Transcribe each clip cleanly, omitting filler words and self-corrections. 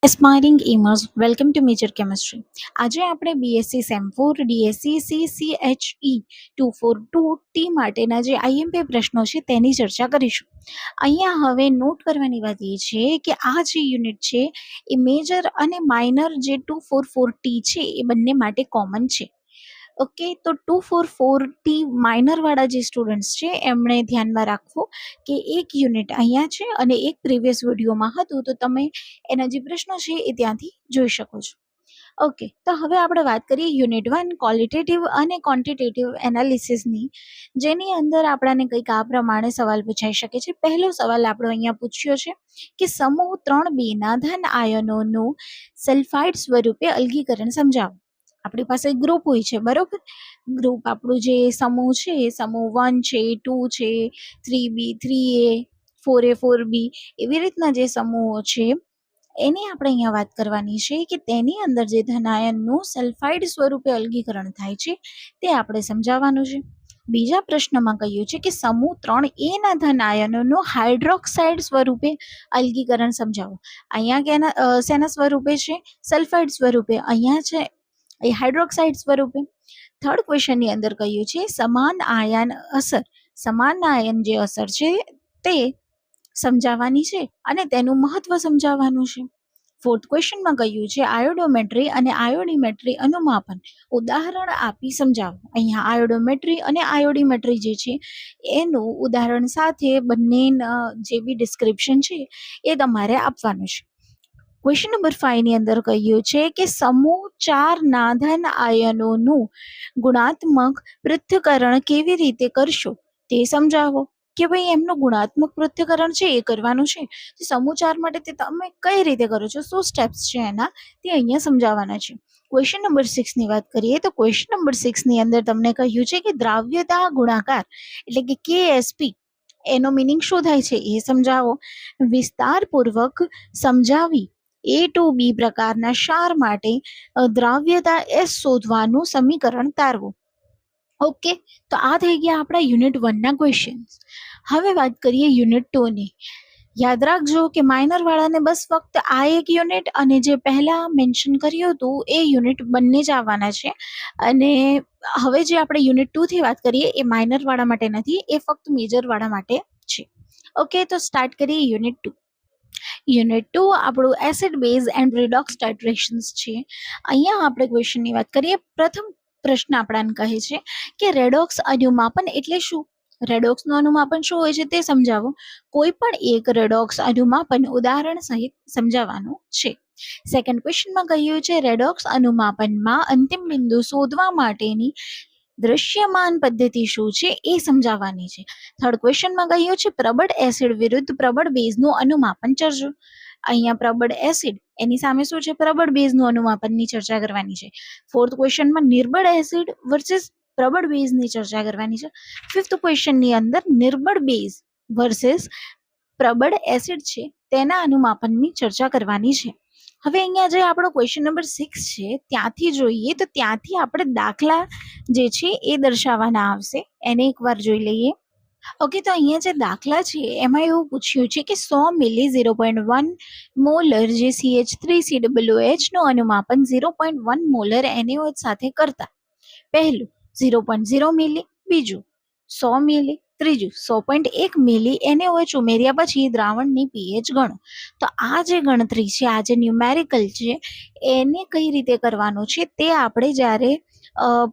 Aspiring aimers, welcome to Major Chemistry. આજે આપણે BSc same 4 DSc CCHE 242T માટેના જે આઈએમપી પ્રશ્નો છે તેની ચર્ચા કરીશું. અહીંયા હવે નોટ કરવાની વાત એ છે કે આ જે યુનિટ છે એ મેજર અને માઇનર જે 244T છે એ બંને માટે કોમન છે. ઓકે, તો 244T માઇનરવાળા જે સ્ટુડન્ટ્સ છે એમણે ધ્યાનમાં રાખવું કે એક યુનિટ અહીંયા છે અને એક પ્રીવિયસ વિડીયોમાં હતું, તો તમે એના જે પ્રશ્નો છે એ ત્યાંથી જોઈ શકો છો. ઓકે, તો હવે આપણે વાત કરીએ યુનિટ 1 ક્વોલિટેટિવ અને ક્વોન્ટિટેટિવ એનાલિસિસની, જેની અંદર આપણને કંઈક આ પ્રમાણે સવાલ પૂછાઈ શકે છે. પહેલો સવાલ આપણો અહીંયા પૂછ્યો છે કે સમૂહ 3B ના ધન આયનોનું સલ્ફાઇડ સ્વરૂપે અલગીકરણ સમજાવો. આપણી પાસે ગ્રુપ હોય છે, બરોબર. ગ્રુપ આપણું જે સમૂહ છે, સમૂહ 1 છે, 2 છે, 3B 3A 4A 4B એવી રીતના જે સમૂહો છે એની આપણે અહીંયા વાત કરવાની છે કે તેની અંદર જે ધનાયનનું સલ્ફાઇડ સ્વરૂપે અલગીકરણ થાય છે તે આપણે સમજાવવાનું છે. બીજા પ્રશ્નમાં કહ્યું છે કે સમૂહ 3A ના ધનાયનોનું હાઇડ્રોક્સાઇડ સ્વરૂપે અલગીકરણ સમજાવો. અહીંયા શેના સ્વરૂપે છે? સલ્ફાઇડ સ્વરૂપે. અહીંયા છે એ હાઇડ્રોક્સાઇડ સ્વરૂપે. થર્ડ ક્વેશ્ચનની અંદર કહ્યું છે સમાન આયન અસર. સમાન આયન જે અસર છે તે સમજાવવાની છે અને તેનું મહત્વ સમજાવવાનું છે. ફોર્થ ક્વેશ્ચનમાં કહ્યું છે આયોડોમેટ્રી અને આયોડીમેટ્રી અનુમાપન ઉદાહરણ આપી સમજાવો. અહીંયા આયોડોમેટ્રી અને આયોડીમેટ્રી જે છે એનું ઉદાહરણ સાથે બંનેના જે બી ડિસ્ક્રિપ્શન છે એ તમારે આપવાનું છે. ક્વેશ્ચન નંબર 5 ની અંદર કહ્યું છે કે સમૂહ 4 ના ધન આયનોનું ગુણાત્મક પૃથ્થકરણ કેવી રીતે કરશો તે સમજાવો. કે ભાઈ એમનું ગુણાત્મક પૃથ્થકરણ છે એ કરવાનું છે. સમૂહ 4 માટે તે તમે કઈ રીતે કરો છો, શું સ્ટેપ્સ છે એના તે અહીંયા સમજાવવાના છે. ક્વેશ્ચન નંબર 6 ની વાત કરીએ તો ક્વેશ્ચન નંબર 6 ની અંદર તમને કહ્યું છે કે દ્રાવ્યતા ગુણાકાર એટલે કે KSP એનો મિનિંગ શું થાય છે એ સમજાવો. વિસ્તારપૂર્વક સમજાવી A to B પ્રકારના ક્ષાર માટે દ્રાવ્યતા S શોધવાનું સમીકરણ તારવું. ઓકે, તો આ થઈ ગયા આપણા યુનિટ 1 ના ક્વેશ્ચન્સ. હવે વાત કરીએ યુનિટ 2 ની. યાદ રાખજો કે માઇનર વાળાને બસ ફક્ત આ એક યુનિટ અને જે પહેલા મેન્શન કર્યું હતું એ યુનિટ બંને જ આવવાના છે. અને હવે જે આપણે યુનિટ 2 થી વાત કરીએ એ માઇનર વાળા માટે નથી, એ ફક્ત મેજર વાળા માટે છે. ઓકે, તો સ્ટાર્ટ કરીએ યુનિટ 2. યુનિટ 2 આપણું એસિડ બેઝ એન્ડ રિડોક્સ ટાઇટ્રેશન્સ છે. અહીંયા આપણે ક્વેશ્ચનની વાત કરીએ. પ્રથમ પ્રશ્ન આપણને કહે છે કે રેડોક્સ અનુમાપન એટલે શું? રેડોક્સનું અનુમાપન શું હોય છે તે સમજાવો. કોઈ પણ એક રેડોક્સ અનુમાપન ઉદાહરણ સહિત સમજાવવાનું છે. સેકન્ડ ક્વેશ્ચનમાં કહ્યું છે રેડોક્સ અનુમાપનમાં અંતિમ બિંદુ શોધવા માટેની દ્રશ્યમાન પદ્ધતિ શું છે એ સમજાવવાની છે. થર્ડ ક્વેશ્ચનમાં કહ્યું છે પ્રબળ એસિડ વિરુદ્ધ પ્રબળ બેઝનું અનુમાપન ચર્ચો. અહીંયા પ્રબળ એસિડ એની સામે શું છે? પ્રબળ બેઝનું અનુમાપનની ચર્ચા કરવાની છે. ફોર્થ ક્વેશ્ચનમાં નિર્બળ એસિડ વર્સિસ પ્રબળ બેઝની ચર્ચા કરવાની છે. ફિફ્થ ક્વેશ્ચનની અંદર નિર્બળ બેઝ વર્સિસ પ્રબળ એસિડ છે તેના અનુમાપનની ચર્ચા કરવાની છે. હવે અહીંયા જે આપણો ક્વેશ્ચન નંબર 6 છે ત્યાંથી જોઈએ તો ત્યાંથી આપણે દાખલા જે છે એ દર્શાવવાના આવશે. એને એકવાર જોઈ લઈએ. ઓકે, તો અહીંયા જે દાખલા છે એમાં એવું પૂછ્યું છે કે 100 મિલી 0.1 મોલર જે CH3COOH નું અનુમાપન 0.1 મોલર NaOH સાથે કરતા પહેલું 0.0 મિલી, બીજું 100 મિલી, ત્રીજું 100.1 મિલી NaOH ઉમેર્યા પછી દ્રાવણની pH ગણો. તો આ જે ગણતરી છે, આ જે ન્યુમેરિકલ છે એને કઈ રીતે કરવાનું છે તે આપણે જ્યારે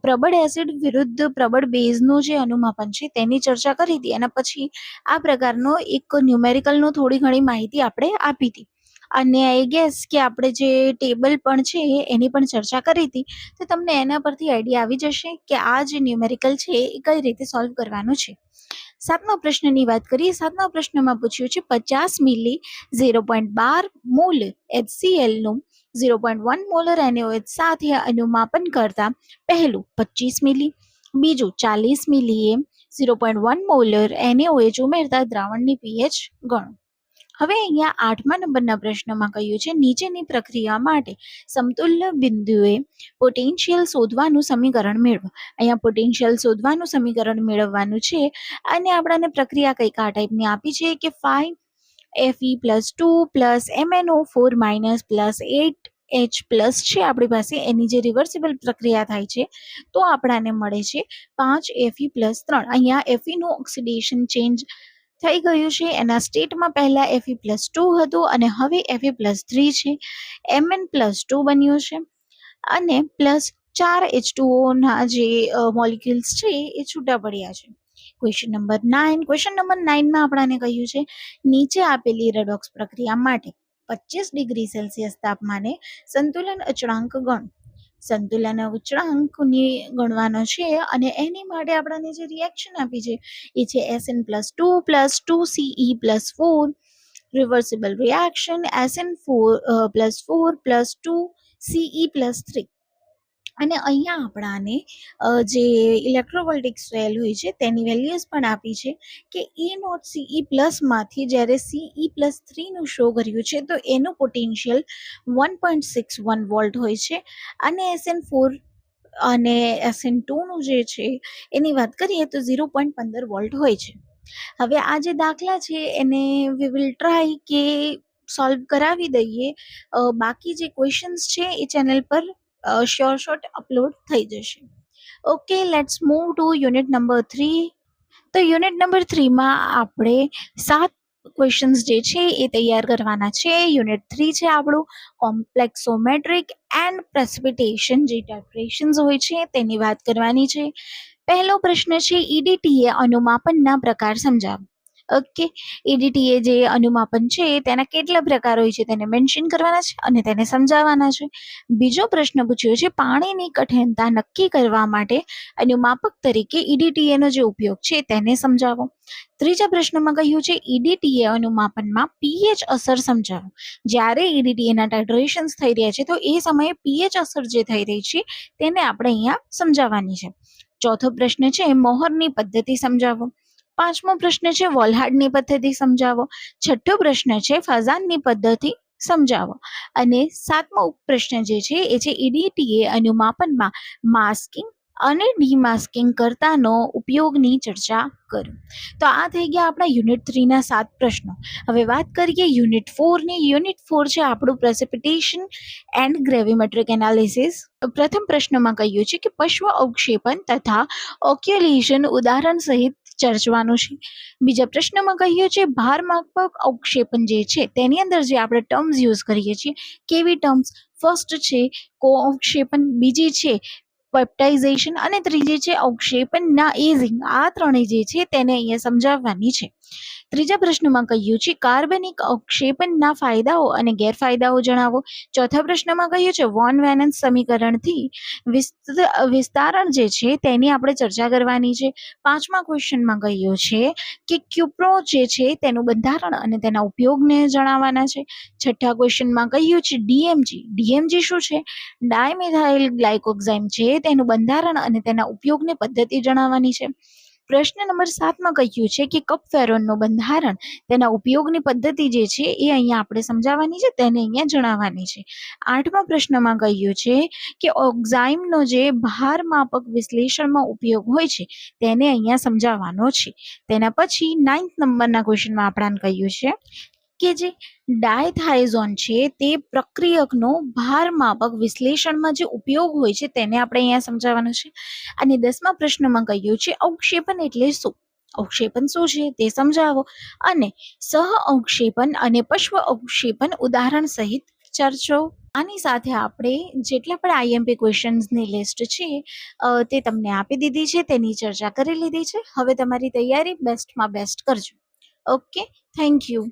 પ્રબળ એસિડ વિરુદ્ધ પ્રબળ બેઝનું જે અનુમાપન છે તેની ચર્ચા કરી હતી અને પછી આ પ્રકારનો એક ન્યુમેરિકલનો થોડી ઘણી માહિતી આપણે આપી હતી. અને આઈ ગેસ કે આપણે જે ટેબલ પણ છે એની પણ ચર્ચા કરી હતી, તો તમને એના પરથી આઈડિયા આવી જશે કે આ જે ન્યુમેરિકલ છે એ કઈ રીતે સોલ્વ કરવાનું છે. સાતમા પ્રશ્નની વાત કરીએ. સાતમા પ્રશ્નમાં પૂછ્યું છે 50 મિલી 0.12 મોલ HCl નું 0.1 મોલર NaOH સાથે અનુમાપન કરતા પહેલું 25 મિલી, બીજું 40 મિલીએ 0.1 મોલર NaOH ઉમેરતા દ્રાવણની pH ગણો. હવે અહીંયા 8મા નંબરના પ્રશ્નમાં કહ્યું છે નીચેની પ્રક્રિયા માટે સમતુલ્ય બિંદુએ પોટેન્શિયલ શોધવાનું સમીકરણ મેળવો. અહીંયા પોટેન્શિયલ શોધવાનું સમીકરણ મેળવવાનું છે અને આપણને પ્રક્રિયા કંઈક આ ટાઈપની આપી છે કે 5 Fe+2 plus MnO4 minus plus 8H plus છે આપણી પાસે, એની જે રિવર્સિબલ પ્રક્રિયા થાય છે તો આપણાને મળે છે 5Fe+3. અહીંયા Feનું ઓક્સિડેશન ચેન્જ થઈ ગયું છે, એના સ્ટેટમાં પહેલા Fe+2 હતું અને હવે Fe+3 છે, Mn+2 બન્યું છે અને પ્લસ 4H2O ના જે મોલિક્યુલ્સ છે એ છૂટા પડ્યા છે. ક્વેશ્ચન નંબર 9માં આપણાને કહ્યું છે નીચે આપેલી રેડોક્સ પ્રક્રિયા માટે 25 ડિગ્રી સેલ્સિયસ તાપમાને સંતુલન અચળાંક ગણ. સંતુલન અચળાંકની ગણવાનો છે અને એની માટે આપણને જે રિએક્શન આપી છે એ છે Sn+2 plus 2Ce+4 reversible reaction Sn+4 plus 2Ce+3. અને અહીંયા આપણાને જે ઇલેક્ટ્રોવોલ્ટિક સેલ હોય છે તેની વેલ્યુઝ પણ આપી છે કે E0Ce+ માંથી જ્યારે Ce+3નું શો કર્યું છે તો એનું પોટેન્શિયલ 1.61 વોલ્ટ હોય છે અને Sn4 અને Sn2નું જે છે એની વાત કરીએ તો 0.15 વોલ્ટ હોય છે. હવે આ જે દાખલા છે એને વી વિલ ટ્રાય કે સોલ્વ કરાવી દઈએ. બાકી જે ક્વેશ્ચન્સ છે એ ચેનલ પર શોર્ટ અપલોડ થઈ જશે. Okay, let's move to unit number 3. તો યુનિટ નંબર 3માં આપણે 7 ક્વેશ્ચન્સ જે છે એ તૈયાર કરવાના છે. યુનિટ 3 છે આપણું કોમ્પ્લેક્સોમેટ્રિક એન્ડ પ્રેસિપિટેશન, જે ટાઇટ્રેશન્સ હોય છે તેની વાત કરવાની છે. પહેલો પ્રશ્ન છે EDTA અનુમાપનના પ્રકાર સમજાવો. ઓકે, EDTA જે અનુમાપન છે તેના કેટલા પ્રકાર હોય છે તેને મેન્શન કરવાના છે અને તેને સમજાવવાના છે. બીજો પ્રશ્ન પૂછ્યો છે પાણીની કઠિનતા નક્કી કરવા માટે અનુમાપક તરીકે EDTA નો જે ઉપયોગ છે તેને સમજાવો. ત્રીજા પ્રશ્નમાં કહ્યું છે EDTA અનુમાપનમાં pH અસર સમજાવો. જ્યારે EDTA ના ટાઇટ્રેશન્સ થઈ રહ્યા છે તો એ સમયે pH અસર જે થઈ રહી છે તેને આપણે અહીંયા સમજાવવાની છે. ચોથો પ્રશ્ન છે મોહરની પદ્ધતિ સમજાવો. પાંચમો પ્રશ્ન છે વોલ્હાર્ડની પદ્ધતિ સમજાવો. છઠ્ઠો પ્રશ્ન છે ફાઝાનની પદ્ધતિ સમજાવો. અને સાતમો પ્રશ્ન જે છે એ છે EDTA અનુમાપનમાં માસ્કિંગ અને ડીમાસ્કિંગ કરતાનો ઉપયોગની ચર્ચા કરો. તો આ થઈ ગયા આપણા યુનિટ 3ના 7 પ્રશ્નો. હવે વાત કરીએ યુનિટ 4ની. યુનિટ 4 છે આપણું પ્રેસિપિટેશન એન્ડ ગ્રેવિમેટ્રિક એનાલિસિસ. પ્રથમ પ્રશ્નમાં કહ્યું છે કે પશ્વ અવક્ષેપન તથા ઓક્યુલેશન ઉદાહરણ સહિત ચર્ચવાનું છે. બીજા પ્રશ્નમાં કહ્યું છે ભારમાપક અવક્ષેપન જે છે તેની અંદર જે આપણે ટર્મ્સ યુઝ કરીએ છીએ કેવી ટર્મ્સ. ફર્સ્ટ છે કો અવક્ષેપન, બીજી છે પેપ્ટાઇઝેશન અને ત્રીજી છે અવક્ષેપનના એઝિંગ. આ ત્રણેય જે છે તેને અહીંયા સમજાવવાની છે. ત્રીજા પ્રશ્નમાં કહ્યું છે કાર્બનિક અવક્ષેપનના ફાયદાઓ અને ગેરફાયદાઓ જણાવો. ચોથા પ્રશ્નમાં કહ્યું છે વોન વેનન્સ સમીકરણથી વિસ્તારણ જે છે તેની આપણે ચર્ચા કરવાની છે. પાંચમા ક્વેશ્ચનમાં કહ્યું છે કે ક્યુપ્રો જે છે તેનું બંધારણ અને તેના ઉપયોગને જણાવવાના છે. છઠ્ઠા ક્વેશ્ચનમાં કહ્યું છે ડીએમજી શું છે, ડાયમિથાઇલ ગ્લાયકોક્સાઇમ છે તેનું બંધારણ અને તેના ઉપયોગની પદ્ધતિ જણાવવાની છે. પ્રશ્ન નંબર 7માં કહ્યું છે કે કપફેરોનનું બંધારણ, તેના ઉપયોગની પદ્ધતિ જે છે એ અહીંયા આપણે સમજાવવાની છે, તેને અહીંયા જણાવવાની છે. આઠમા પ્રશ્નમાં કહ્યું છે કે ઓક્ઝાઇમનો જે ભારમાપક વિશ્લેષણમાં ઉપયોગ હોય છે તેને અહીંયા સમજાવવાનો છે. તેના પછી 9th નંબરના ક્વેશ્ચનમાં આપણને કહ્યું છે કે જે ડાયથાઇઝોન છે તે પ્રક્રિયકનો ભારમાપક વિશ્લેષણમાં જે ઉપયોગ હોય છે તેને આપણે અહીંયા સમજાવવાનું છે. અને 10મા પ્રશ્નમાં કહ્યું છે અવક્ષેપન એટલે શું, અવક્ષેપન શું છે તે સમજાવો અને સહ અવક્ષેપન અને પશ્વ અવક્ષેપન ઉદાહરણ સહિત ચર્ચો. આની સાથે આપણે જેટલા પણ આઈએમપી ક્વેશ્ચન્સની લિસ્ટ છે તે તમને આપી દીધી છે, તેની ચર્ચા કરી લીધી છે. હવે તમારી તૈયારી બેસ્ટમાં બેસ્ટ કરજો. Okay, thank you.